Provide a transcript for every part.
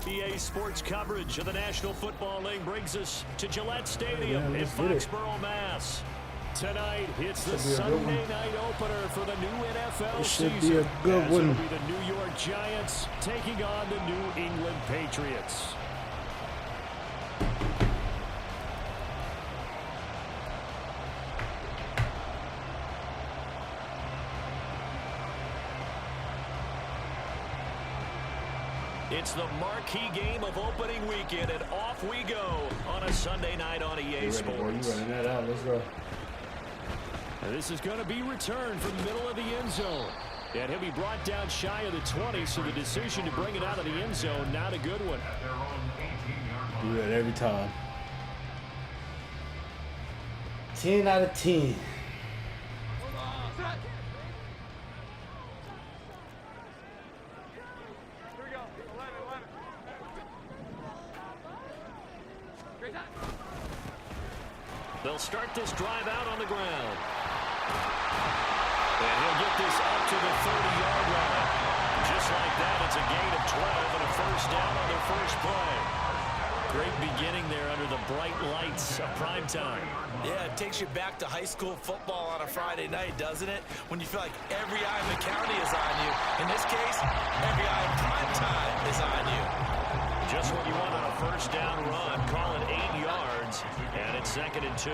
EA Sports coverage of the National Football League brings us to Gillette Stadium in Foxborough, Mass. Tonight, it's the Sunday night opener for the new NFL season. Should be a good one. It'll be the New York Giants taking on the New England Patriots. It's the marquee game of opening weekend, and off we go on a Sunday night on EA Sports. You running that out. Let's go. And this is going to be returned from the middle of the end zone. And he'll be brought down shy of the 20, so the decision to bring it out of the end zone, not a good one. Do it every time. 10 out of 10. They'll start this drive out on the ground. And he'll get this up to the 30-yard line. Just like that, it's a gain of 12 and a first down on their first play. Great beginning there under the bright lights of prime time. Yeah, it takes you back to high school football on a Friday night, doesn't it? When you feel like every eye in the county is on you. In this case, every eye in prime time is on you. Just what you want on a first down run. Call it 8 yards, and it's 2nd and 2.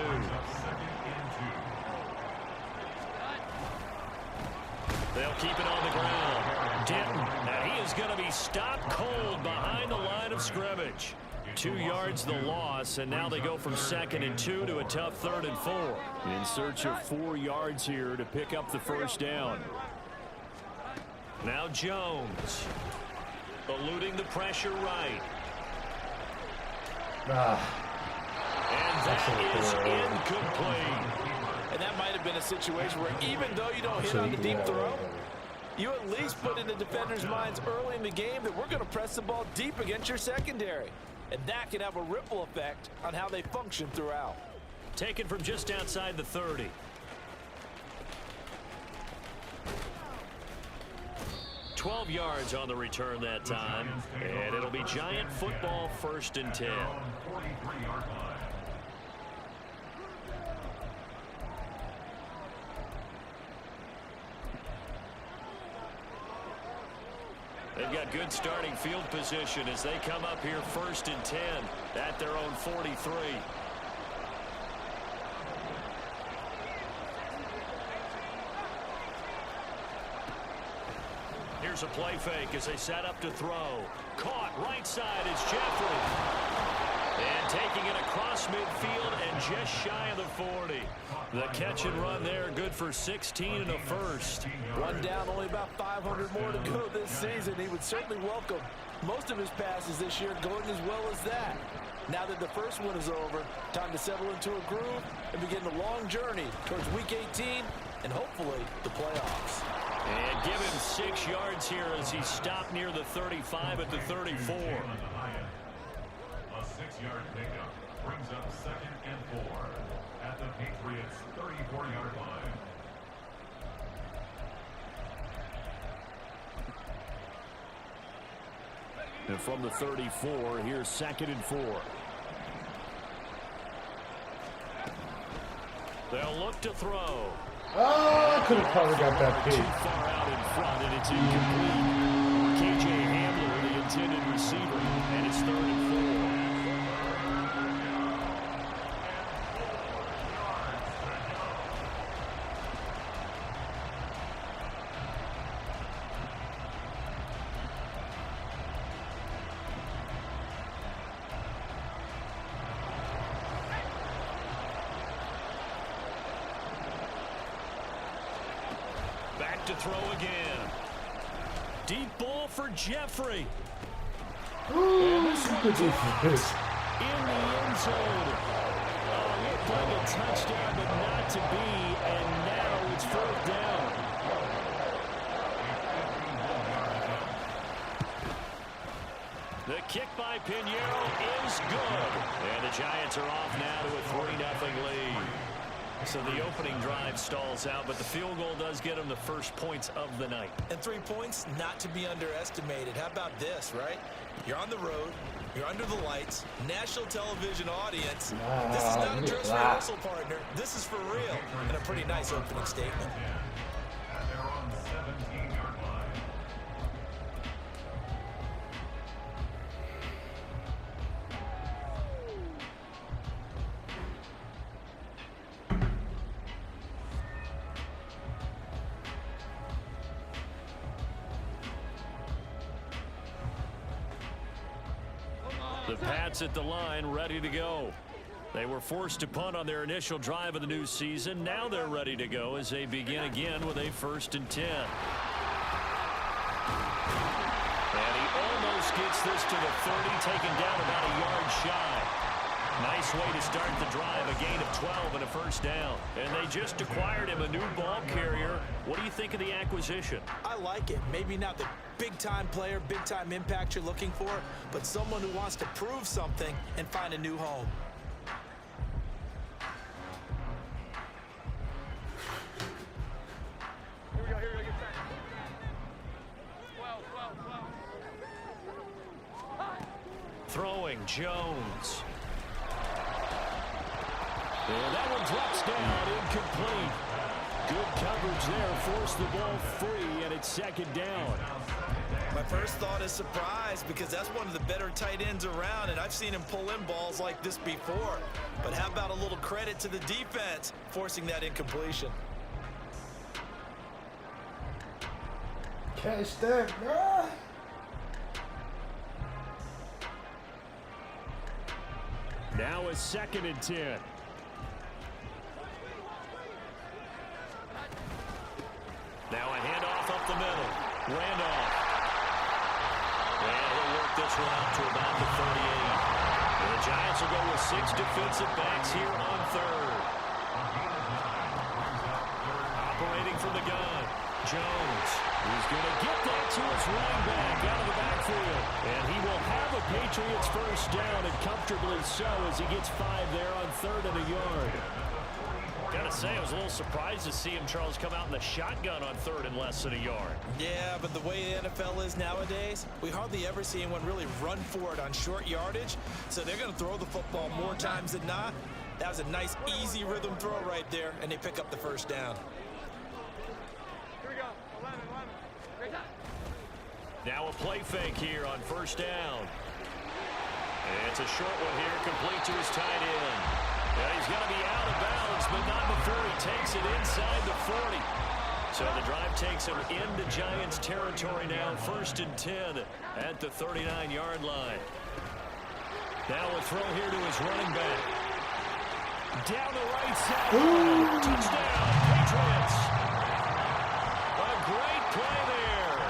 They'll keep it on the ground. Denton, now he is going to be stopped cold behind the line of scrimmage. 2 yards the loss, and now they go from 2nd and 2 to a tough 3rd and 4. In search of 4 yards here to pick up the first down. Now Jones. Eluding the pressure right. And that is incomplete. And that might have been a situation where even though you don't hit on the deep throw, you at least put in the defender's minds early in the game that we're going to press the ball deep against your secondary. And that can have a ripple effect on how they function throughout. Taken from just outside the 30. $12 yards on the return that time, and it'll be Giant football 1st and 10. They've got good starting field position as they come up here 1st and 10 at their own 43. Here's a play fake as they set up to throw. Caught right side is Jeffrey. And taking it across midfield and just shy of the 40. The catch and run there, good for 16 and a first. One down, only about 500 more to go this season. He would certainly welcome most of his passes this year going as well as that. Now that the first one is over, time to settle into a groove and begin the long journey towards Week 18 and hopefully the playoffs. And give him 6 yards here as he stopped near the 35 at the 34. A 6-yard pickup brings up 2nd and 4 at the Patriots' 34-yard line. And from the 34, here's 2nd and 4. They'll look to throw. Oh, I could have probably got that pick. Too far out in front, and it's incomplete. KJ Hamler, the intended receiver, and it's 3rd and 4. Back to throw again. Deep ball for Jeffrey. Ooh, this is good defense. In the end zone. Oh, looked like a touchdown, but not to be. And now it's 4th down. The kick by Pinheiro is good. And the Giants are off now to a 3-0 lead. So the opening drive stalls out, but the field goal does get them the first points of the night. And 3 points, not to be underestimated. How about this, right? You're on the road. You're under the lights. National television audience. This is not a dress rehearsal, partner. This is for real. And a pretty nice opening statement. At their own 17-yard line. The Pats at the line, ready to go. They were forced to punt on their initial drive of the new season. Now they're ready to go as they begin again with a 1st and 10. And he almost gets this to the 30, taken down about a yard shy. Nice way to start the drive, a gain of 12 and a 1st down. And they just acquired him a new ball carrier. What do you think of the acquisition? I like it. Maybe not the big-time player, big-time impact you're looking for, but someone who wants to prove something and find a new home. Here we go, get back. 12. Throwing Jones. And that one drops down, incomplete. Good coverage there, forced the ball free, and it's 2nd down. My first thought is surprise because that's one of the better tight ends around, and I've seen him pull in balls like this before. But how about a little credit to the defense forcing that incompletion? Catch that, bro. Now a 2nd and 10. Now a handoff up the middle. Randolph. And he'll work this one out to about the 38. And the Giants will go with 6 defensive backs here on 3rd. Operating from the gun. Jones. He's going to get that to his running back out of the backfield. And he will have a Patriots 1st down, and comfortably so as he gets 5 there on 3rd and a yard. Gotta say, I was a little surprised to see him, Charles, come out in the shotgun on 3rd and less than a yard. Yeah, but the way the NFL is nowadays, we hardly ever see anyone really run for it on short yardage. So they're going to throw the football more times than not. That was a nice, easy rhythm throw right there, and they pick up the 1st down. Here we go. 11. Great time. Now a play fake here on 1st down. And it's a short one here, complete to his tight end. Yeah, he's going to be out of bounds, but not before he takes it inside the 40. So the drive takes him into Giants territory now, 1st and 10 at the 39-yard line. Now a throw here to his running back. Down the right side. Touchdown, Patriots. A great play there.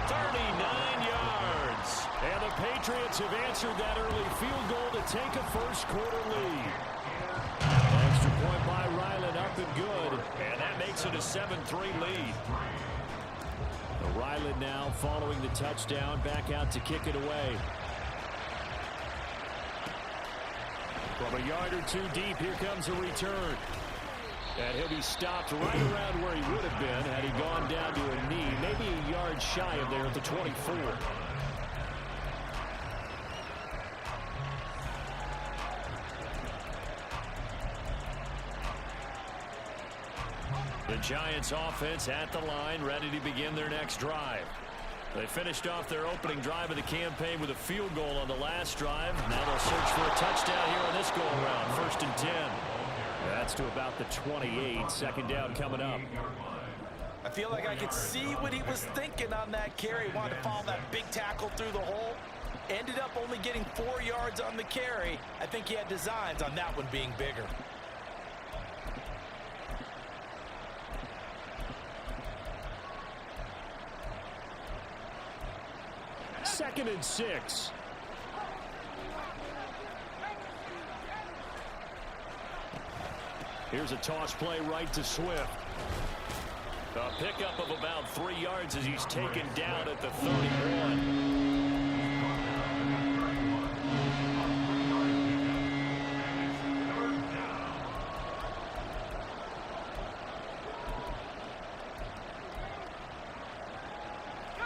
39 yards. And the Patriots have answered that early field goal to take a 1st quarter lead. Extra point by Ryland, up and good. And that makes it a 7-3 lead. Ryland now following the touchdown, back out to kick it away. From a yard or 2 deep, here comes a return. And he'll be stopped right around where he would have been had he gone down to a knee, maybe a yard shy of there at the 24. The Giants offense at the line, ready to begin their next drive. They finished off their opening drive of the campaign with a field goal on the last drive. Now they'll search for a touchdown here on this go-around. 1st and 10. That's to about the 28. 2nd down coming up. I feel like I could see what he was thinking on that carry. He wanted to follow that big tackle through the hole. Ended up only getting 4 yards on the carry. I think he had designs on that one being bigger. Second and 6. Here's a toss play right to Swift. A pickup of about 3 yards as he's taken down at the 31.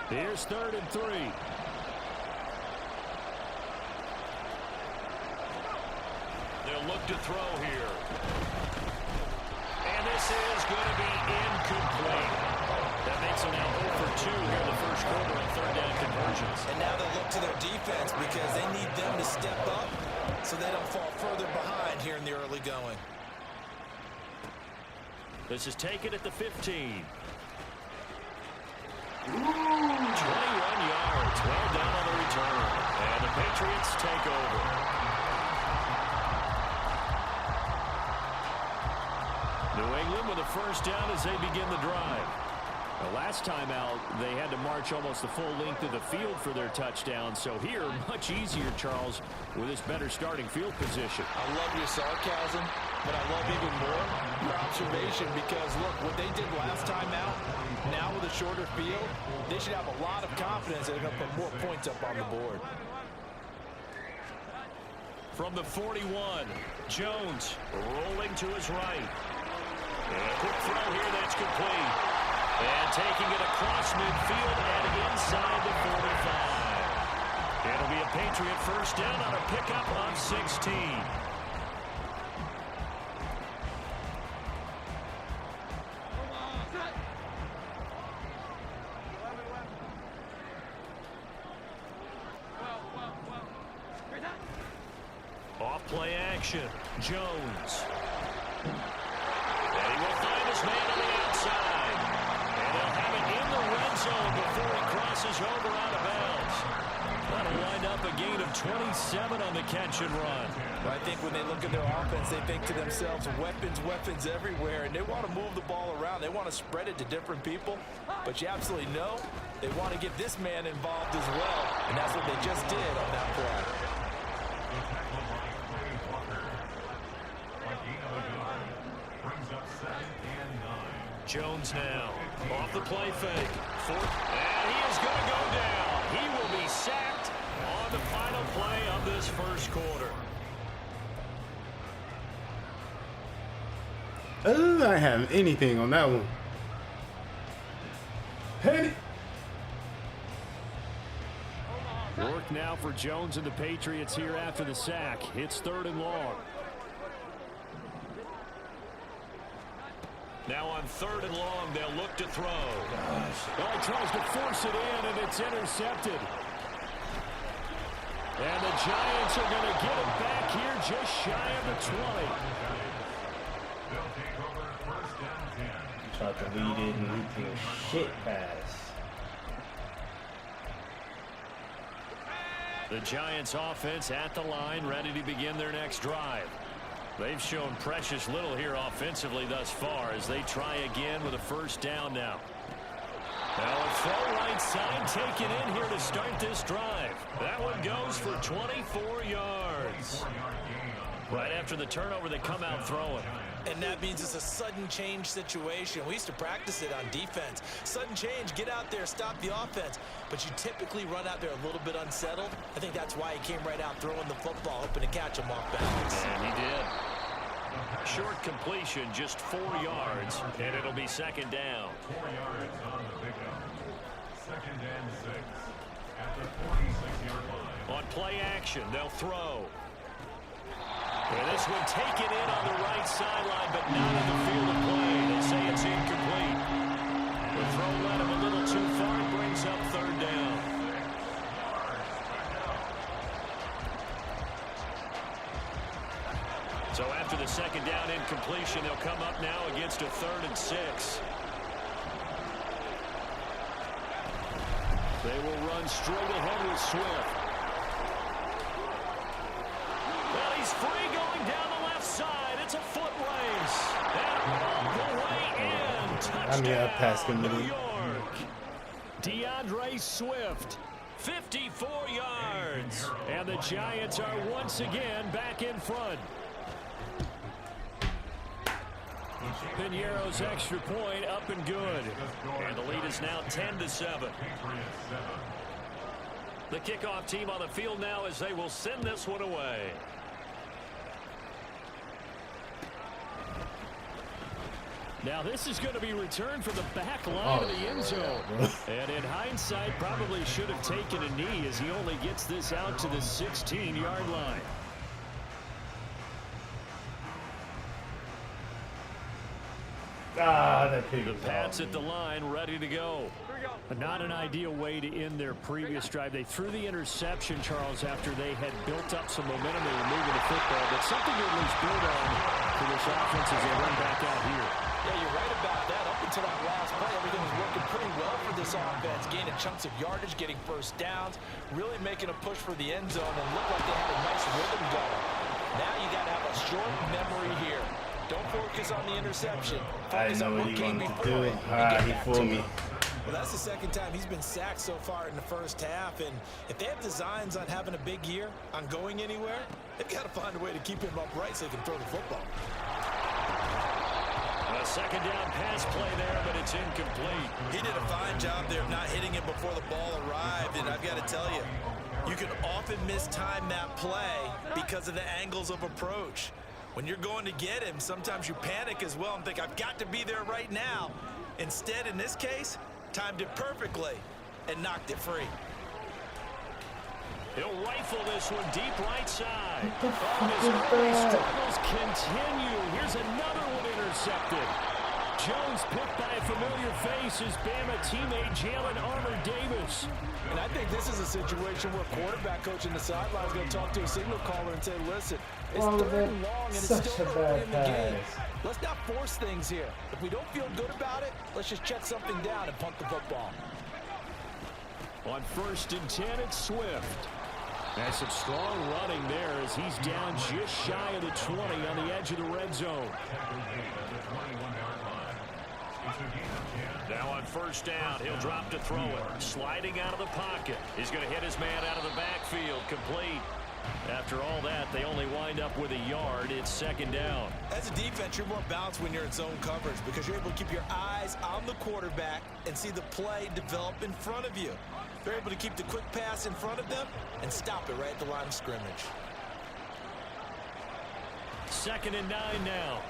Here's 3rd and 3. look to throw here. And this is going to be incomplete. That makes them now 0 for 2 here in the first quarter on third down conversions. And now they look to their defense because they need them to step up so they don't fall further behind here in the early going. This is taken at the 15. 21 yards. Well done on the return. And the Patriots take over. New England with a first down as they begin the drive. The last time out, they had to march almost the full length of the field for their touchdown. So here, much easier, Charles, with this better starting field position. I love your sarcasm, but I love even more your observation because, look, what they did last time out, now with a shorter field, they should have a lot of confidence they're going to put more points up on the board. From the 41, Jones rolling to his right. And a quick throw here that's complete. And taking it across midfield and inside the 45. It'll be a Patriot first down on a pickup of 16. Off play action, Jones. And he will find his man on the outside. And he'll have it in the red zone before he crosses over out of bounds. That'll wind up a gain of 27 on the catch and run. I think when they look at their offense, they think to themselves, weapons, weapons everywhere, and they want to move the ball around. They want to spread it to different people, but you absolutely know they want to get this man involved as well, and that's what they just did on that play. Jones now off the play fake. And he is going to go down. He will be sacked on the final play of this first quarter. I don't have anything on that one. Penny. Work now for Jones and the Patriots here after the sack. It's 3rd and long. Now on 3rd and long, they'll look to throw. Well, he tries to force it in, and it's intercepted. And the Giants are going to get it back here just shy of the 20. They'll take over first down 10. Tried to lead it and we threw a shit pass. The Giants offense at the line, ready to begin their next drive. They've shown precious little here offensively thus far as they try again with a first down now. Now a throw right side taken in here to start this drive. That one goes for 24 yards. Right after the turnover, they come out throwing. And that means it's a sudden change situation. We used to practice it on defense. Sudden change, get out there, stop the offense. But you typically run out there a little bit unsettled. I think that's why he came right out throwing the football, hoping to catch him off balance. And he did. Short completion, just 4 yards, and it'll be 2nd down. 4 yards on the pickup. 2nd and 6 at the 46-yard line. On play action, they'll throw. And this one taken in on the right sideline, but not in the field of play. They say it's incomplete. The throw led him a little too far and brings up 3rd down. So after the 2nd down incompletion, they'll come up now against a 3rd and 6. They will run straight ahead with Swift. Well, he's free going down the left side. It's a foot race. And all the way in. Touchdown, New York. DeAndre Swift, 54 yards. And the Giants are once again back in front. Piñeiro's extra point up and good. And the lead is now 10-7. The kickoff team on the field now as they will send this one away. Now this is going to be returned from the back line of the end zone. And in hindsight, probably should have taken a knee as he only gets this out to the 16-yard line. Ah, that pig The was Pats off. at the line, ready to go. But not an ideal way to end their previous drive. They threw the interception, Charles, after they had built up some momentum. They were moving the football, but something to at least build on for this offense as they run back out here. Yeah, you're right about that. Up until that last play, everything was working pretty well for this offense. Gaining chunks of yardage, getting first downs, really making a push for the end zone, and looked like they had a nice rhythm going. Now you got to have a short memory here. Don't focus on the interception. I Focus know on what what he came wanted to before do. it and Ah, get he back fooled to me. it. Well, that's the second time he's been sacked so far in the first half, and if they have designs on having a big year, on going anywhere, they've got to find a way to keep him upright so they can throw the football. A second down pass play there, but it's incomplete. He did a fine job there of not hitting him before the ball arrived, and I've got to tell you, you can often mistime that play because of the angles of approach. When you're going to get him, sometimes you panic as well and think, I've got to be there right now. Instead, in this case, timed it perfectly and knocked it free. He'll rifle this one deep right side. What the fuck His is early that? struggles continue. Here's another one intercepted. Jones picked by a familiar face, his Bama teammate Jalen Armour Davis. And I think this is a situation where quarterback coach in the sideline is going to talk to a signal caller and say, listen, it's Oh, third that- and long and it's such still a early bad in the game. pass. Let's not force things here. If we don't feel good about it, let's just check something down and punt the football. On 1st and 10, it's Swift. And some strong running there as he's down just shy of the 20 on the edge of the red zone. Now on 1st down, he'll drop to throw it. Sliding out of the pocket. He's going to hit his man out of the backfield. Complete. After all that, they only wind up with a yard. It's 2nd down. As a defense, you're more balanced when you're in zone coverage because you're able to keep your eyes on the quarterback and see the play develop in front of you. They're able to keep the quick pass in front of them and stop it right at the line of scrimmage. 2nd and 9 now.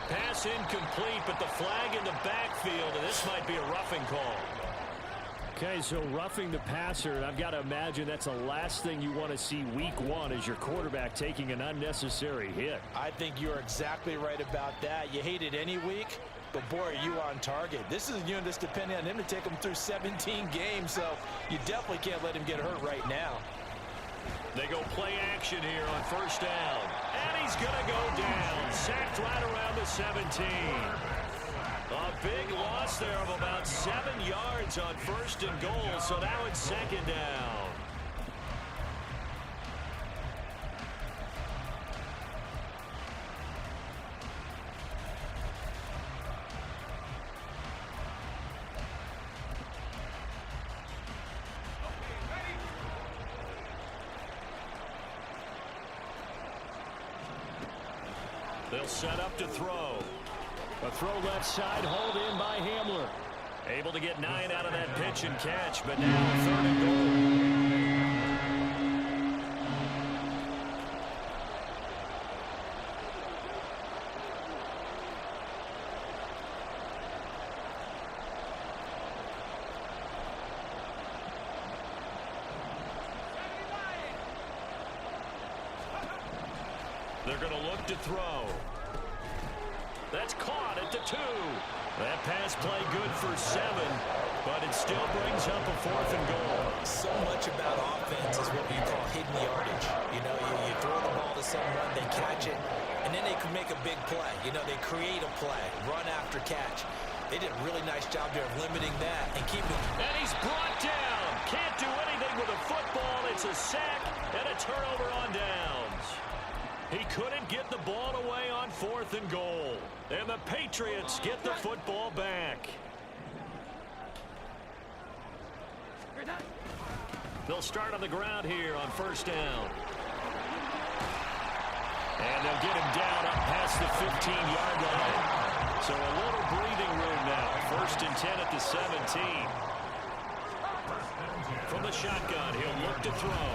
Pass incomplete, but the flag in the backfield, and this might be a roughing call. Okay, so roughing the passer, and I've got to imagine that's the last thing you want to see week 1 as your quarterback taking an unnecessary hit. I think you're exactly right about that. You hate it any week, but boy, are you on target. This is a unit that's depending on him to take him through 17 games, so you definitely can't let him get hurt right now. They go play action here on 1st down. And he's going to go down. Sacked right around the 17. A big loss there of about 7 yards on 1st and goal, so now it's 2nd down. They'll set up to throw. A throw left side, hauled in by Hamler. Able to get 9 out of that pitch and catch, but now 3rd and goal. They're going to look to throw. That's caught at the 2. That pass play good for 7, but it still brings up a 4th and goal. So much about offense is what we call hidden yardage. You know, you throw the ball to someone, they catch it, and then they can make a big play. You know, they create a play, run after catch. They did a really nice job there of limiting that and keeping. And he's brought down. Can't do anything with a football. It's a sack and a turnover on downs. He couldn't get the ball away on 4th and goal. And the Patriots get the football back. They'll start on the ground here on 1st down. And they'll get him down up past the 15-yard line. So a little breathing room now. 1st and 10 at the 17. From the shotgun, he'll look to throw.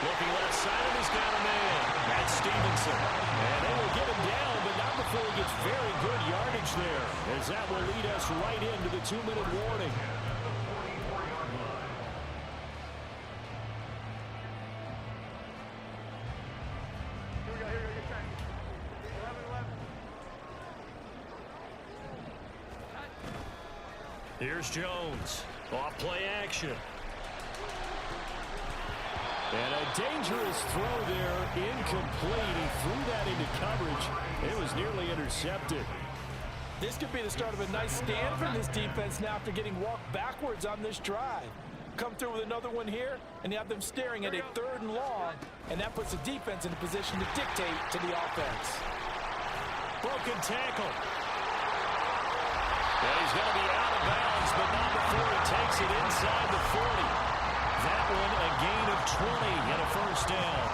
Looking left side, and he's got a man. That's Stevenson. And they will get him down, but not before he gets very good yardage there, as that will lead us right into the 2-minute warning. Here we go, get track. 11, 11. Here's Jones. Off play action. And a dangerous throw there. Incomplete. He threw that into coverage. It was nearly intercepted. This could be the start of a nice stand from this defense now after getting walked backwards on this drive. Come through with another one here, and you have them staring at a 3rd and long, and that puts the defense in a position to dictate to the offense. Broken tackle. And he's going to be out of bounds, but not before he takes it inside the 40. That one a gain of 20 and a first down.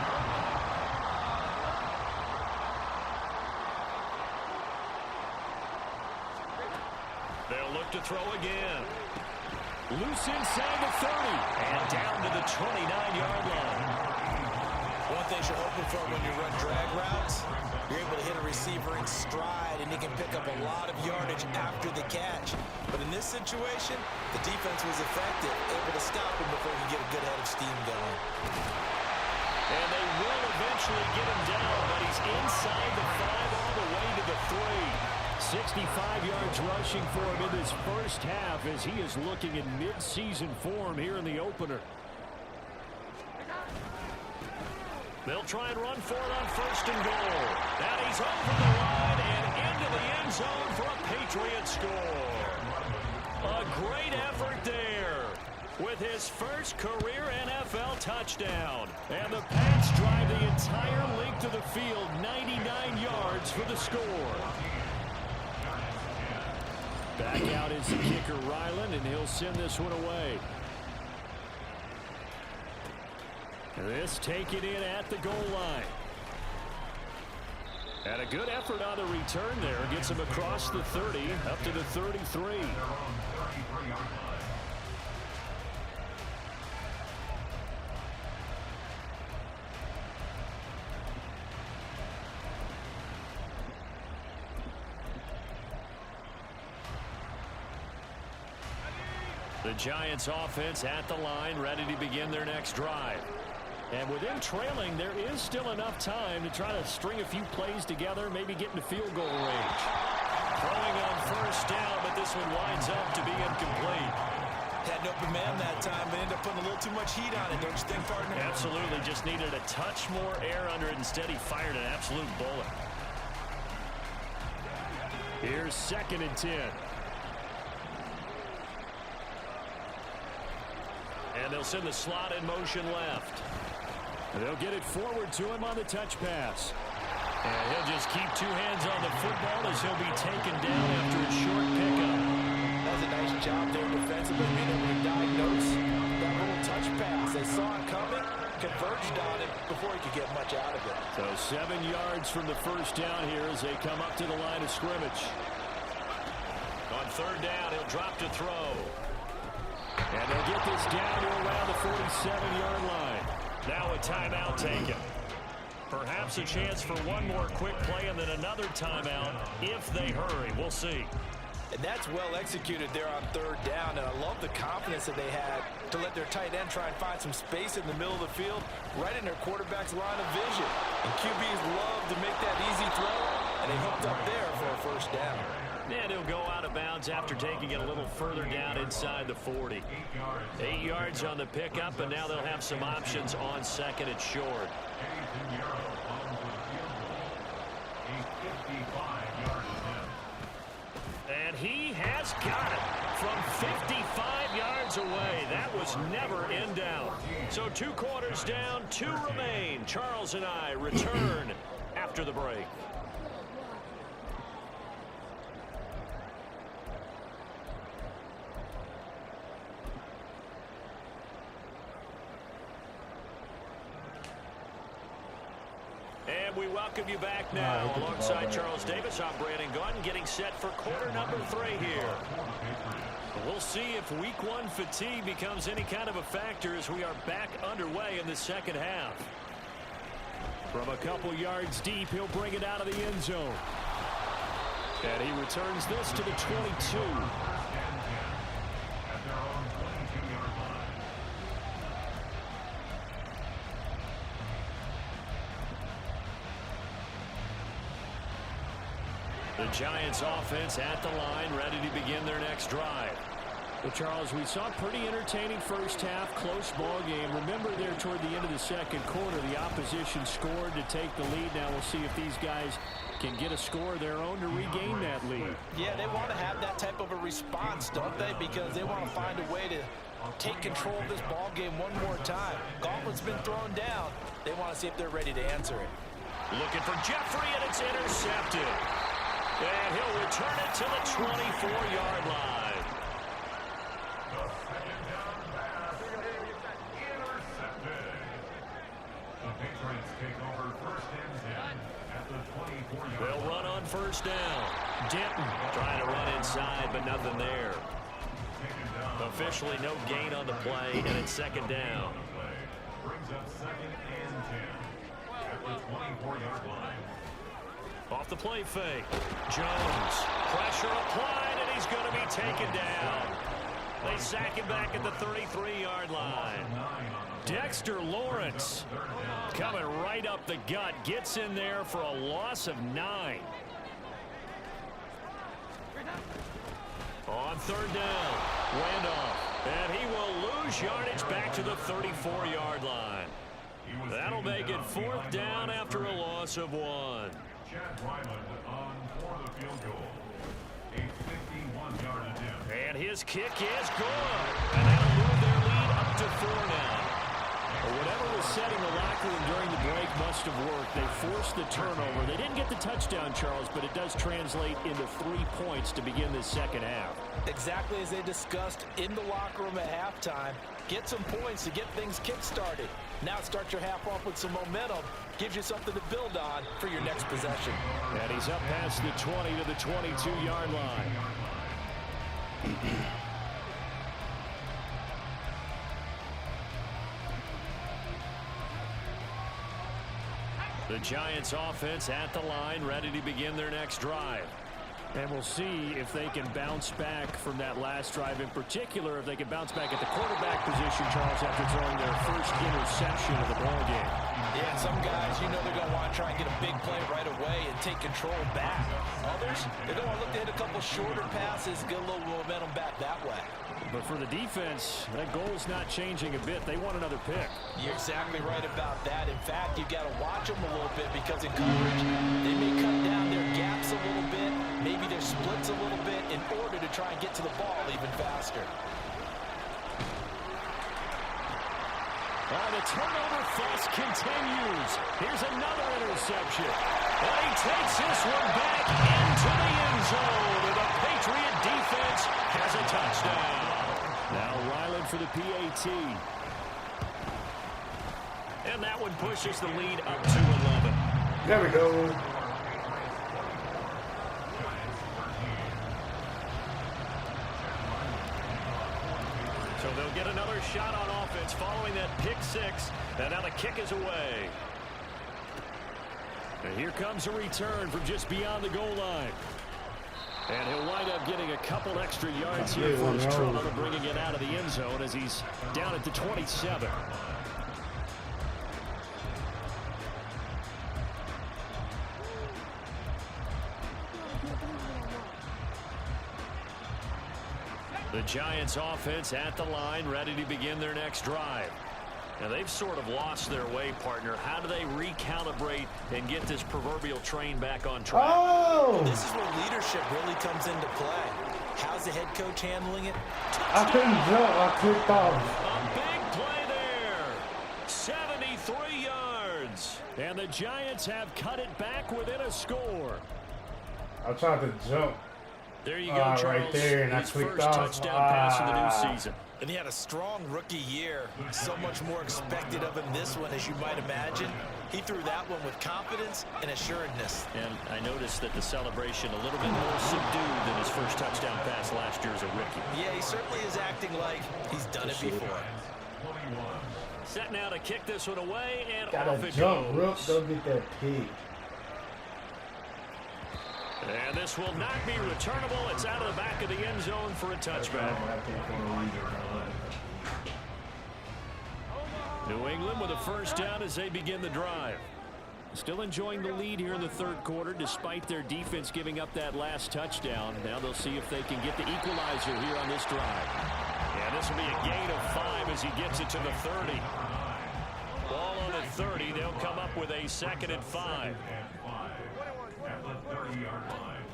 They'll look to throw again. Loose inside the 30 and down to the 29-yard line. One thing you're hoping for when you run drag routes, you're able to hit a receiver in stride, and he can pick up a lot of yardage after the catch. But in this situation, the defense was effective, able to stop him before he could get a good head of steam going. And they will eventually get him down, but he's inside the 5 all the way to the 3. 65 yards rushing for him in this first half as he is looking in mid-season form here in the opener. They'll try and run for it on 1st and goal. And he's over the line and into the end zone for a Patriot score. A great effort there with his first career NFL touchdown. And the Pats drive the entire length of the field, 99 yards for the score. Back out is the kicker, Ryland, and he'll send this one away. This taken in at the goal line. And a good effort on the return there. Gets him across the 30, up to the 33. The Giants offense at the line, ready to begin their next drive. And with them trailing, there is still enough time to try to string a few plays together, maybe get into field goal range. Throwing on 1st down, but this one winds up to be incomplete. Had an open man that time, but ended up putting a little too much heat on it, don't you think, partner? Absolutely, just needed a touch more air under it. Instead, he fired an absolute bullet. Here's 2nd and 10. And they'll send the slot in motion left. They'll get it forward to him on the touch pass. And he'll just keep 2 hands on the football as he'll be taken down after a short pickup. That's a nice job there defensively, being able to diagnose that little touch pass. They saw it coming, converged on it before he could get much out of it. So 7 yards from the first down here as they come up to the line of scrimmage. On 3rd down, he'll drop to throw. And they'll get this down to around the 47-yard line. Now a timeout taken. Perhaps a chance for one more quick play and then another timeout if they hurry. We'll see. And that's well executed there on 3rd down, and I love the confidence that they had to let their tight end try and find some space in the middle of the field, right in their quarterback's line of vision. And QBs love to make that easy throw, and they hooked up there for a 1st down. And he'll go out of bounds after taking it a little further down inside the 40. 8 yards on the pickup, and now they'll have some options on 2nd and short. And he has got it from 55 yards away. That was never in doubt. So 2 quarters down, 2 remain. Charles and I return after the break. And we welcome you back now. Alongside Charles Davis, I'm Brandon Gunn, getting set for quarter number 3 here. We'll see if week 1 fatigue becomes any kind of a factor as we are back underway in the 2nd half. From a couple yards deep, he'll bring it out of the end zone. And he returns this to the 22. The Giants offense at the line, ready to begin their next drive. Well, Charles, we saw a pretty entertaining first half, close ball game. Remember there toward the end of the second quarter, the opposition scored to take the lead. Now we'll see if these guys can get a score of their own to regain that lead. Yeah, they want to have that type of a response, don't they? Because they want to find a way to take control of this ball game one more time. Gauntlet's been thrown down. They want to see if they're ready to answer it. Looking for Jeffrey, and it's intercepted. And he'll return it to the 24-yard line. They'll run on first down. Denton trying to run inside, but nothing there. Officially no gain on the play, and it's second down. Brings up second and 10 at the 24-yard line. Off the play fake. Jones. Pressure applied, and he's going to be taken down. They sack him back at the 33-yard line. Dexter Lawrence coming right up the gut. Gets in there for a loss of 9. On third down. Randolph. And he will lose yardage back to the 34-yard line. That'll make it fourth down after a loss of 1. Chad Ryland on for the field goal. A 51-yard attempt. And his kick is good. And that'll move their lead up to 4 now. Well, whatever was setting the locker room during the break must have worked. They forced the turnover. They didn't get the touchdown, Charles, but it does translate into 3 points to begin this second half. Exactly as they discussed in the locker room at halftime. Get some points to get things kick-started. Now start your half off with some momentum. Gives you something to build on for your next possession. And he's up past the 20 to the 22-yard line. The Giants offense at the line, ready to begin their next drive. And we'll see if they can bounce back from that last drive, in particular if they can bounce back at the quarterback position, Charles, after throwing their first interception of the ball game. Yeah, some guys, you know they're going to want to try and get a big play right away and take control back. Others, they're going to look to hit a couple shorter passes, get a little momentum back that way. But for the defense, that goal's not changing a bit. They want another pick. You're exactly right about that. In fact, you've got to watch them a little bit because in coverage, they may cut down their gaps a little bit, maybe their splits a little bit in order to try and get to the ball even faster. The turnover fuss continues. Here's another interception. And he takes this one back into the end zone. And the Patriot defense has a touchdown. Now Ryland for the PAT. And that one pushes the lead up to 11. There we go. So they'll get another shot on offense following that pick six. And now the kick is away. And here comes a return from just beyond the goal line. And he'll wind up getting a couple extra yards here for his trouble and bringing it out of the end zone as he's down at the 27. The Giants offense at the line, ready to begin their next drive. Now they've sort of lost their way, partner. How do they recalibrate and get this proverbial train back on track? Oh! This is where leadership really comes into play. How's the head coach handling it? I couldn't jump. I clicked off. A big play there. 73 yards. And the Giants have cut it back within a score. I tried to jump. There you go, Charles. Right there, and his I clicked first off. touchdown pass of the new season. And he had a strong rookie year. So much more expected of him this one, as you might imagine. He threw that one with confidence and assuredness. And I noticed that the celebration a little bit more subdued than his first touchdown pass last year as a rookie. Yeah, he certainly is acting like he's done it before. Set now to kick this one away, and Gotta off it jump, goes. Rook. Go get that pig. And this will not be returnable. It's out of the back of the end zone for a touchback. New England with a first down as they begin the drive. Still enjoying the lead here in the third quarter despite their defense giving up that last touchdown. Now they'll see if they can get the equalizer here on this drive. Yeah, this will be a gain of 5 as he gets it to the 30. Ball on the 30. They'll come up with a 2nd and 5. At the 30-yard line.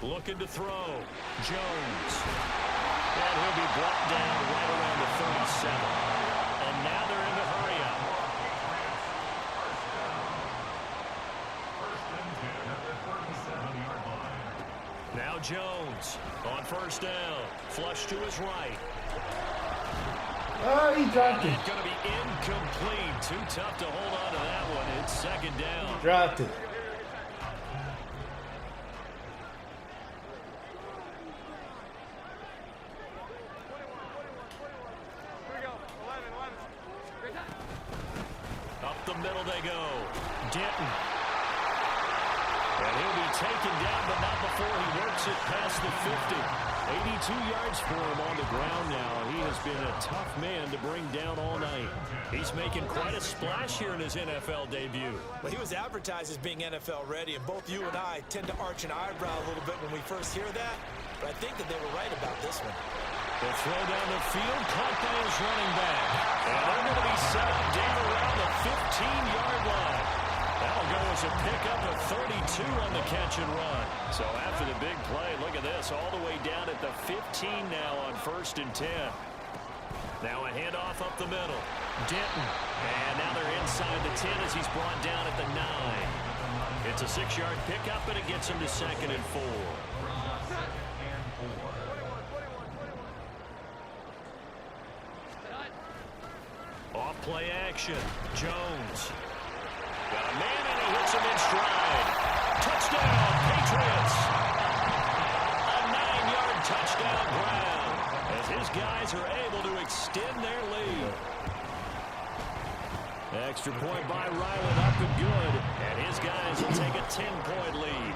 Looking to throw. Jones. And he'll be brought down right around the 37. And now they're in the hurry-up. Now Jones on first down. Flush to his right. Oh, he dropped it. It's going to be incomplete. Too tough to hold on to that one. It's 2nd down. Dropped it. Up the middle they go. Denton. And he'll be taken down, but not before he works it past the 50. 82 yards for him on the ground now. He has been a tough man to bring down all night. He's making quite a splash here in his NFL debut. Well, he was advertised as being NFL ready, and both you and I tend to arch an eyebrow a little bit when we first hear that, but I think that they were right about this one. They'll throw down the field, caught by his running back. And they're going to be set up down around the 15-yard line. That'll go as a pickup of 32 on the catch and run. So after the big play, look at this, all the way down at the 15 now on 1st and 10. Now a handoff up the middle. Denton. And now they're inside the 10 as he's brought down at the 9. It's a 6-yard pickup, and it gets him to 2nd and 4. Off play action. Jones. Got a man and he hits him in stride. Touchdown, Patriots. A 9-yard touchdown ground as his guys are able to extend their lead. Extra point by Ryland up and good. And his guys will take a 10-point lead.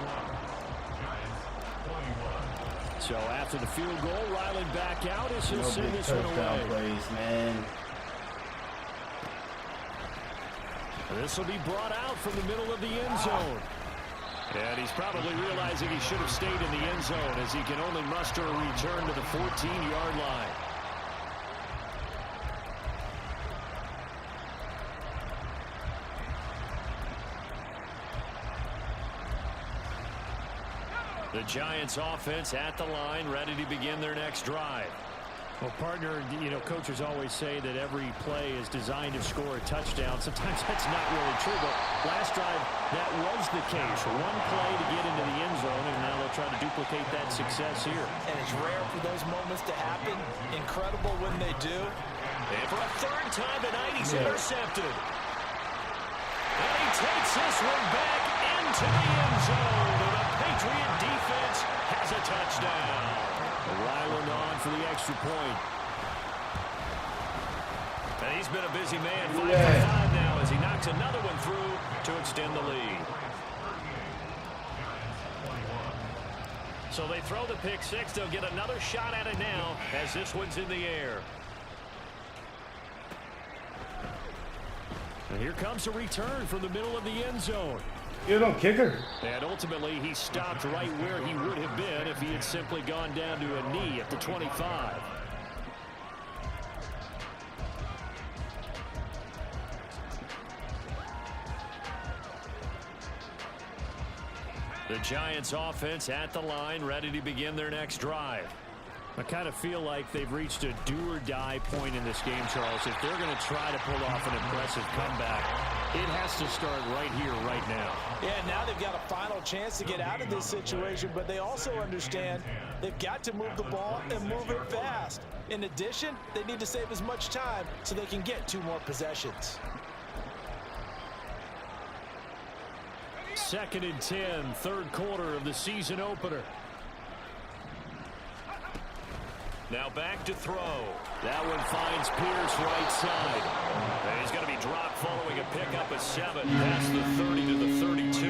So after the field goal, Ryland back out as he'll send this one away. Plays, man. This will be brought out from the middle of the end zone. And he's probably realizing he should have stayed in the end zone as he can only muster a return to the 14-yard line. The Giants offense at the line, ready to begin their next drive. Well, partner, you know, coaches always say that every play is designed to score a touchdown. Sometimes that's not really true, but last drive, that was the case. One play to get into the end zone, and now they'll try to duplicate that success here. And it's rare for those moments to happen. Incredible when they do. And for a 3rd time tonight, he's intercepted. And he takes this one back into the end zone. And the Patriot defense has a touchdown. Ryland on for the extra point. And he's been a busy man. 5 for 5 now as he knocks another one through to extend the lead. So they throw the pick 6. They'll get another shot at it now as this one's in the air. And here comes a return from the middle of the end zone. You don't kicker. And ultimately, he stopped right where he would have been if he had simply gone down to a knee at the 25. The Giants offense at the line, ready to begin their next drive. I kind of feel like they've reached a do-or-die point in this game, Charles. If they're going to try to pull off an impressive comeback, it has to start right here, right now. Yeah, now they've got a final chance to get out of this situation, but they also understand they've got to move the ball and move it fast. In addition, they need to save as much time so they can get 2 more possessions. 2nd and 10, 3rd quarter of the season opener. Now back to throw. That one finds Pierce right side. And he's going to be dropped following a pickup of 7 past the 30 to the 32.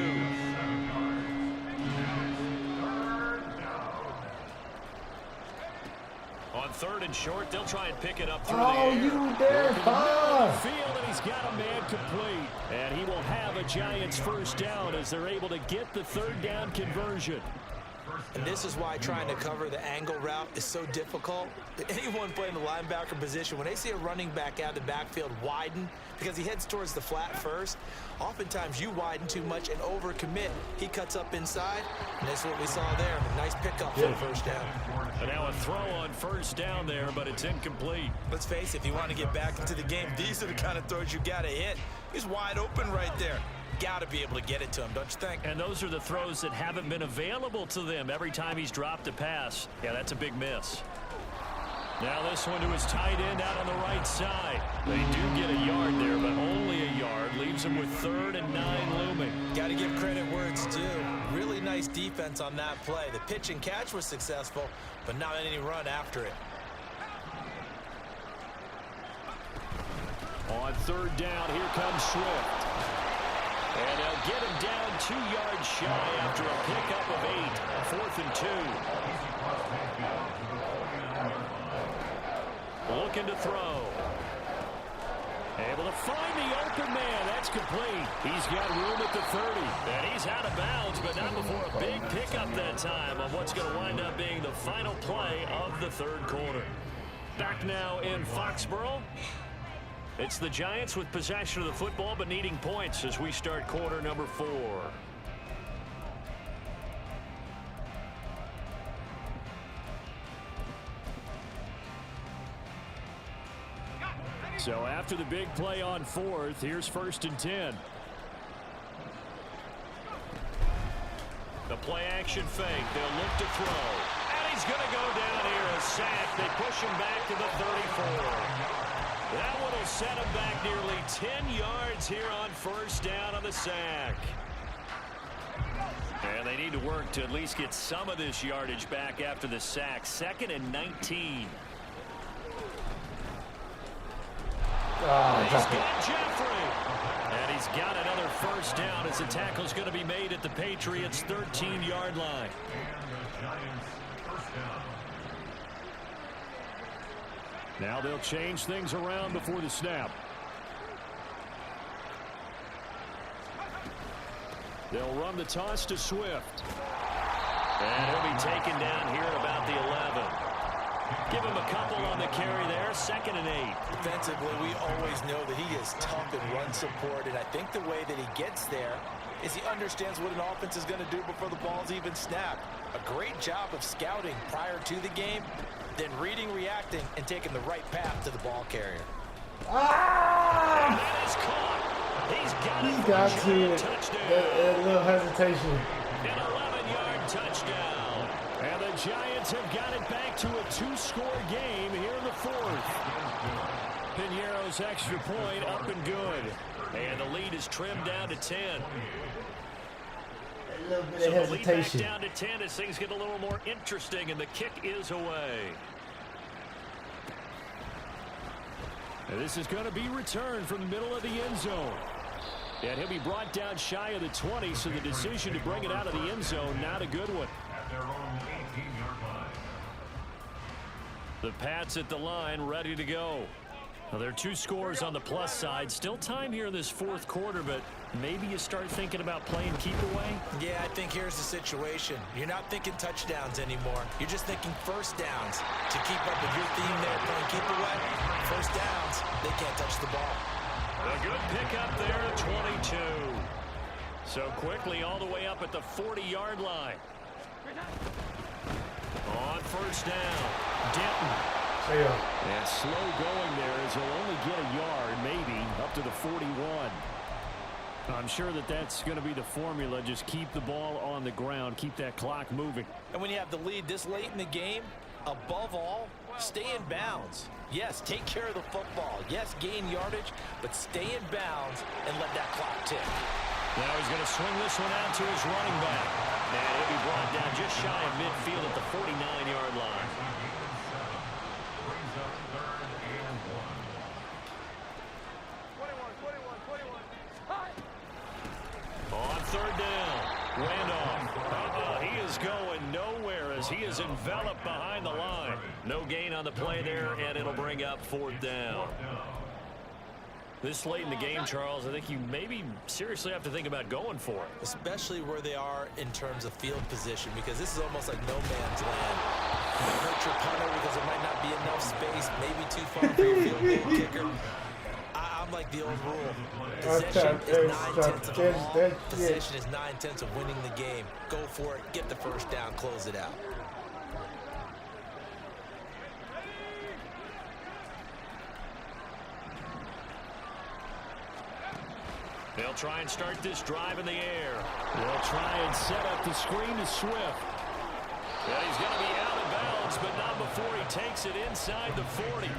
On 3rd and short. They'll try and pick it up through the Oh, air. you there, fine. Field, and he's got a man complete. And he will have a Giants first down as they're able to get the 3rd down conversion. And this is why trying to cover the angle route is so difficult. Anyone playing the linebacker position, when they see a running back out of the backfield widen because he heads towards the flat first, oftentimes you widen too much and overcommit. He cuts up inside, and that's what we saw there. Nice pickup for the first down. And now a throw on 1st down there, but it's incomplete. Let's face it, if you want to get back into the game, these are the kind of throws you got to hit. He's wide open right there. Got to be able to get it to him, don't you think? And those are the throws that haven't been available to them every time he's dropped a pass. Yeah, that's a big miss. Now this one to his tight end out on the right side. They do get a yard there, but only a yard. Leaves him with 3rd and 9 looming. Got to give credit where it's due. Really nice defense on that play. The pitch and catch was successful, but not any run after it. On 3rd down, here comes Swift. And they'll get him down 2 yards shy after a pickup of 8. 4th and 2. Looking to throw. Able to find the open man. That's complete. He's got room at the 30. And he's out of bounds, but not before a big pickup that time on what's going to wind up being the final play of the 3rd quarter. Back now in Foxborough. It's the Giants with possession of the football, but needing points as we start quarter number 4. So after the big play on 4th, here's 1st and 10. The play action fake. They'll look to throw. And he's going to go down here. A sack. They push him back to the 34. That one will set him back nearly 10 yards here on 1st down on the sack. And they need to work to at least get some of this yardage back after the sack. 2nd and 19. He's got Jeffrey. And he's got another 1st down as the tackle's going to be made at the Patriots' 13-yard line. Now they'll change things around before the snap. They'll run the toss to Swift. And he'll be taken down here at about the 11. Give him a couple on the carry there. 2nd and 8. Defensively, we always know that he is tough in run support, and I think the way that he gets there is he understands what an offense is going to do before the ball's even snapped. A great job of scouting prior to the game, then reading, reacting, and taking the right path to the ball carrier. And that is caught. He's got it. Touchdown. A little hesitation. An 11-yard touchdown. And the Giants have got it back to a 2-score game here in the 4th. Piñeiro's extra point up and good. And the lead is trimmed down to 10. A little bit So of the lead back hesitation. down to 10 as things get a little more interesting, and the kick is away. And this is going to be returned from the middle of the end zone. And he'll be brought down shy of the 20, so the decision to bring it out of the end zone, not a good one. At their own 18-yard line. The Pats at the line, ready to go. Well, there are 2 scores on the plus side. Still time here in this 4th quarter, but maybe you start thinking about playing keep away? Yeah, I think here's the situation. You're not thinking touchdowns anymore. You're just thinking 1st downs. To keep up with your theme there, playing keep away, 1st downs, they can't touch the ball. A good pickup there at 22. So quickly all the way up at the 40-yard line. On 1st down, Denton. And slow going there as he'll only get a yard, maybe, up to the 41. I'm sure that that's going to be the formula. Just keep the ball on the ground, keep that clock moving. And when you have the lead this late in the game, above all, stay in bounds. Yes, take care of the football. Yes, gain yardage, but stay in bounds and let that clock tick. Now he's going to swing this one out to his running back. And he'll be brought down just shy of midfield at the 49-yard line. Brings up 3rd and 1. On 3rd down, Randolph. He is going nowhere as he is enveloped behind the line. No gain on the play there, and it'll bring up 4th down. This late in the game, Charles, I think you maybe seriously have to think about going for it. Especially where they are in terms of field position, because this is almost like no man's land. You might hurt your punter because there might not be enough space, maybe too far for your field goal kicker. I'm like the old rule. Possession is 9/10 of the ball. Possession is 9/10 of winning the game. Go for it, get the first down, close it out. They'll try and start this drive in the air. They'll try and set up the screen to Swift. Yeah, he's going to be out of bounds, but not before he takes it inside the 40.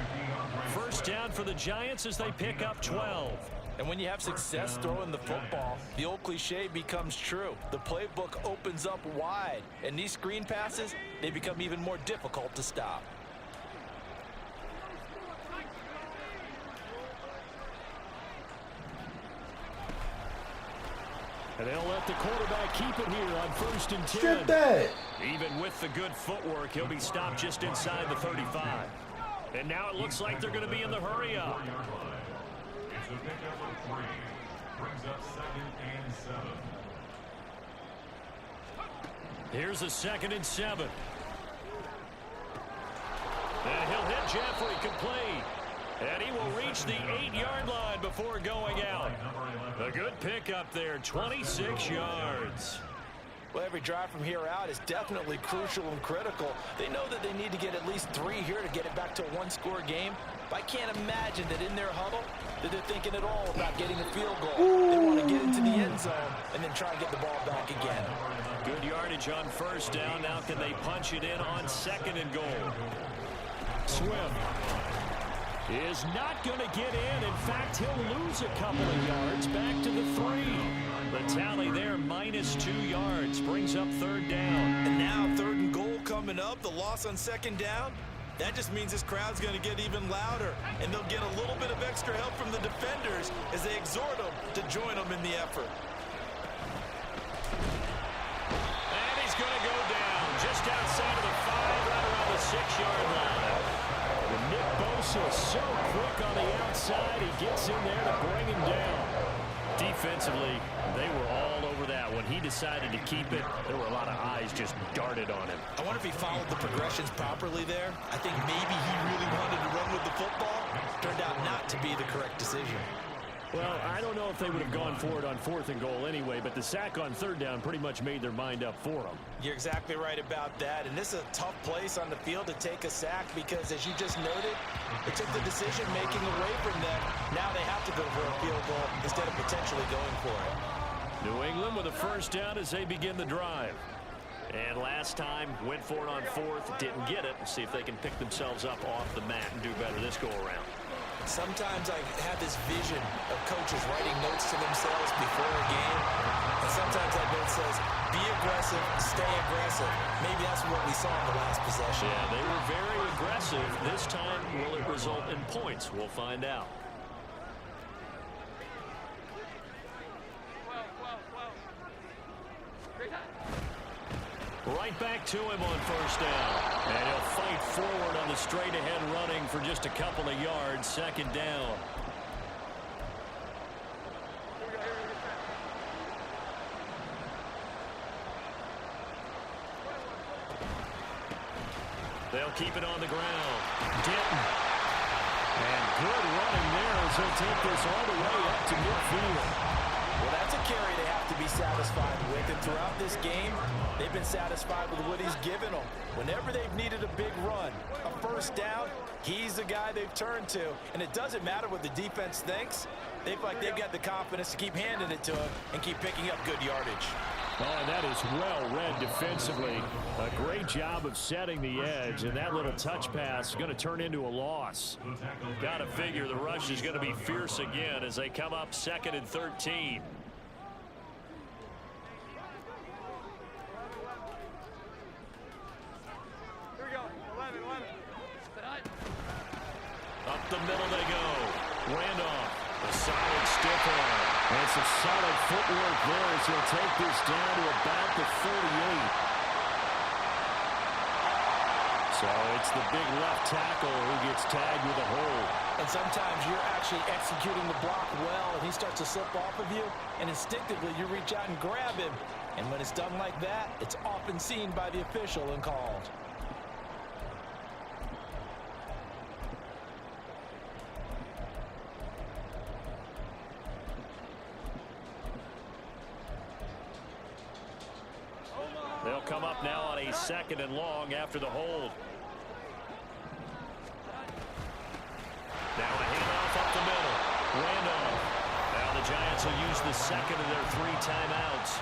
First down for the Giants as they pick up 12. And when you have success throwing the football, the old cliche becomes true. The playbook opens up wide, and these screen passes, they become even more difficult to stop. And they'll let the quarterback keep it here on 1st and 10. Strip that. Even with the good footwork, he'll be stopped just inside the 35. And now it looks like they're going to be in the hurry-up. It's a pickup of 3. Brings up 2nd and 7. Here's a 2nd and 7. And he'll hit Jeffrey complete. And he will reach the 8-yard line before going out. A good pickup there, 26 yards. Well, every drive from here out is definitely crucial and critical. They know that they need to get at least 3 here to get it back to a one-score game. But I can't imagine that in their huddle that they're thinking at all about getting a field goal. They want to get into the end zone and then try and get the ball back again. Good yardage on 1st down. Now can they punch it in on 2nd and goal? Swift is not going to get in. In fact, he'll lose a couple of yards back to the 3. The tally there, -2 yards, brings up 3rd down. And now 3rd and goal coming up, the loss on 2nd down. That just means this crowd's going to get even louder, and they'll get a little bit of extra help from the defenders as they exhort them to join them in the effort. And he's going to go down just outside of the 5, right around the 6-yard line. Nick Bosa so quick on the outside, he gets in there to bring him down. Defensively, they were all over that. When he decided to keep it, there were a lot of eyes just darted on him. I wonder if he followed the progressions properly there. I think maybe he really wanted to run with the football. Turned out not to be the correct decision. Well, I don't know if they would have gone for it on 4th and goal anyway, but the sack on 3rd down pretty much made their mind up for them. You're exactly right about that, and this is a tough place on the field to take a sack because, as you just noted, it took the decision-making away from them. Now they have to go for a field goal instead of potentially going for it. New England with a 1st down as they begin the drive. And last time, went for it on 4th, didn't get it. We'll see if they can pick themselves up off the mat and do better this go-around. Sometimes I have this vision of coaches writing notes to themselves before a game, and sometimes that note says, be aggressive, stay aggressive. Maybe that's what we saw in the last possession. Yeah, they were very aggressive. This time, will it result in points? We'll find out. Right back to him on 1st down. And he'll fight forward on the straight-ahead running for just a couple of yards. 2nd down. They'll keep it on the ground. Denton. And good running there as he'll take this all the way up to midfield. Well, that's a carry they have to be satisfied with. And throughout this game, they've been satisfied with what he's given them. Whenever they've needed a big run, a 1st down, he's the guy they've turned to. And it doesn't matter what the defense thinks. They feel like they've got the confidence to keep handing it to him and keep picking up good yardage. Oh, and that is well read defensively. A great job of setting the edge, and that little touch pass is going to turn into a loss. Got to figure the rush is going to be fierce again as they come up 2nd and 13. Up the middle they go. Randolph, a solid stiff arm. And some solid footwork there as he'll take this down to about the 48. So it's the big left tackle who gets tagged with a hold. And sometimes you're actually executing the block well, and he starts to slip off of you, and instinctively you reach out and grab him. And when it's done like that, it's often seen by the official and called. They'll come up now on a 2nd and long after the hold. Now a handoff up the middle. Randolph. Now the Giants will use the 2nd of their 3 timeouts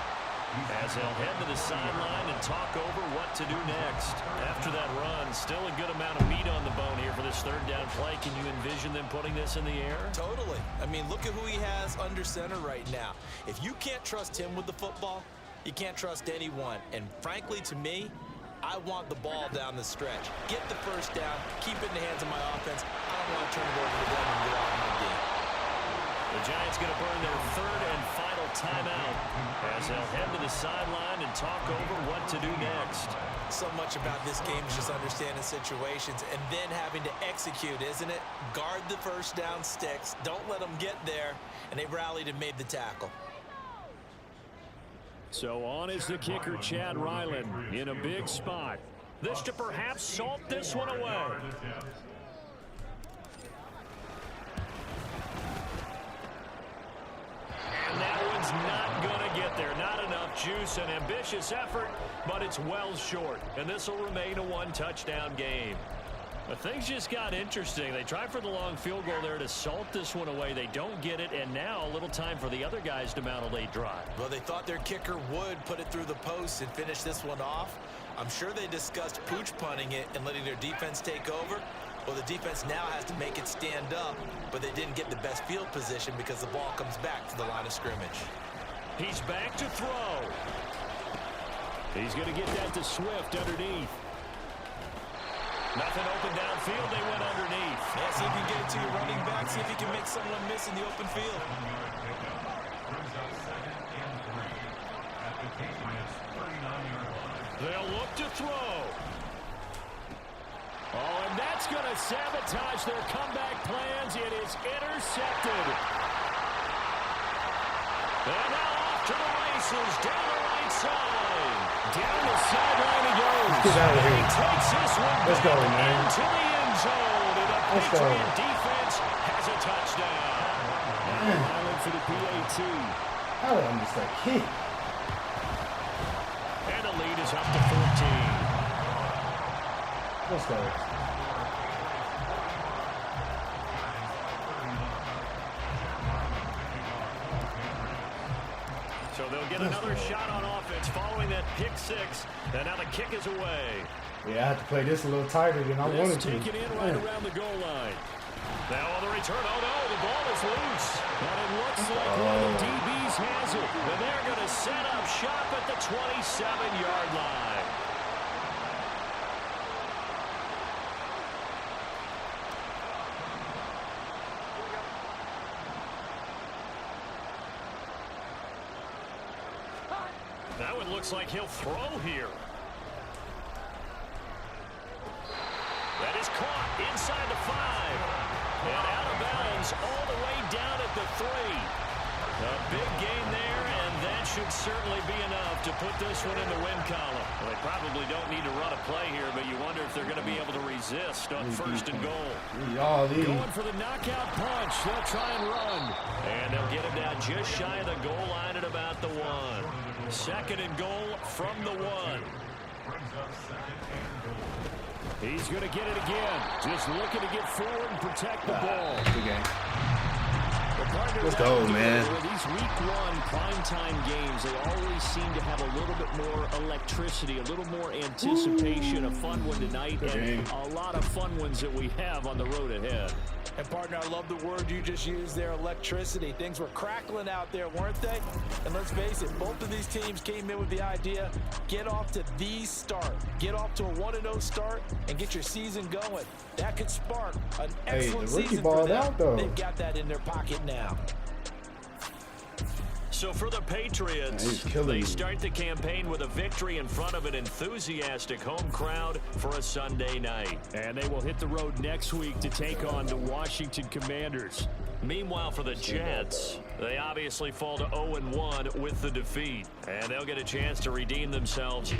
as they'll head to the sideline and talk over what to do next. After that run, still a good amount of meat on the bone here for this 3rd down play. Can you envision them putting this in the air? Totally. I mean, look at who he has under center right now. If you can't trust him with the football, you can't trust anyone. And frankly, to me, I want the ball down the stretch. Get the 1st down, keep it in the hands of my offense. I don't want to turn it over to them and get off my D. The Giants going to burn their 3rd and final timeout as they'll head to the sideline and talk over what to do next. So much about this game is just understanding situations and then having to execute, isn't it? Guard the 1st down sticks. Don't let them get there. And they rallied and made the tackle. So on is the kicker, Chad Ryland, in a big spot. This to perhaps salt this one away. And that one's not going to get there. Not enough juice. An ambitious effort, but it's well short. And this will remain a 1-touchdown game. But things just got interesting. They tried for the long field goal there to salt this one away. They don't get it, and now a little time for the other guys to mount a late drive. Well, they thought their kicker would put it through the post and finish this one off. I'm sure they discussed pooch punting it and letting their defense take over. Well, the defense now has to make it stand up, but they didn't get the best field position because the ball comes back to the line of scrimmage. He's back to throw. He's going to get that to Swift underneath. Nothing open downfield. They went underneath. Yeah, see if you can get it to your running back. See if you can make someone miss in the open field. They'll look to throw. Oh, and that's going to sabotage their comeback plans. It is intercepted. And now off to the races down the right side. Down the sideline he goes. Let's get out of here. He takes this one. Let's go, man. Into the end zone. And the Let's go. Patriot defense has a touchdown. Island for the PAT. How did I miss that kick? And the lead is up to 14. Let's go. So they'll get another shot on offense following that pick 6. And now the kick is away. Yeah, I have to play this a little tighter than I wanted to. Taken in right around the goal line. Now on the return, oh no, the ball is loose. And it looks like one of the DBs has it. And they're going to set up shop at the 27-yard line. Now it looks like he'll throw here. That is caught inside the 5. And out of bounds all the way down at the 3. A big gain there, and that should certainly be enough to put this one in the win column. Well, they probably don't need to run a play here, but you wonder if they're going to be able to resist on 1st and goal. Going for the knockout punch. They'll try and run. And they'll get him down just shy of the goal line at about the 1. 2nd and goal from the 1. He's going to get it again. Just looking to get forward and protect the ball. Good game. Let's go, man. These week 1 primetime games, they always seem to have a little bit more electricity, a little more anticipation. A fun one tonight, and a lot of fun ones that we have on the road ahead. And, partner, I love the word you just used there, electricity. Things were crackling out there, weren't they? And let's face it, both of these teams came in with the idea, get off to the start. Get off to a 1-0 start and get your season going. That could spark an excellent the rookie season for balled them. out, though. They've got that in their pocket now. So for the Patriots, they start the campaign with a victory in front of an enthusiastic home crowd for a Sunday night. And they will hit the road next week to take on the Washington Commanders. Meanwhile, for the Jets, they obviously fall to 0-1 with the defeat. And they'll get a chance to redeem themselves.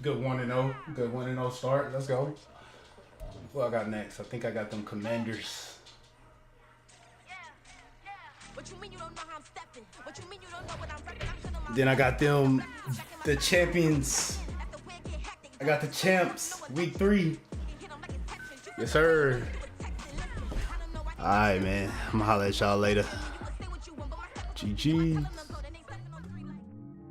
Good 1-0. Good 1-0 start. Let's go. What I got next? I think I got them Commanders. Then I got them, the champions. I got the champs, week 3. Yes, sir. All right, man. I'm gonna holler at y'all later. GG.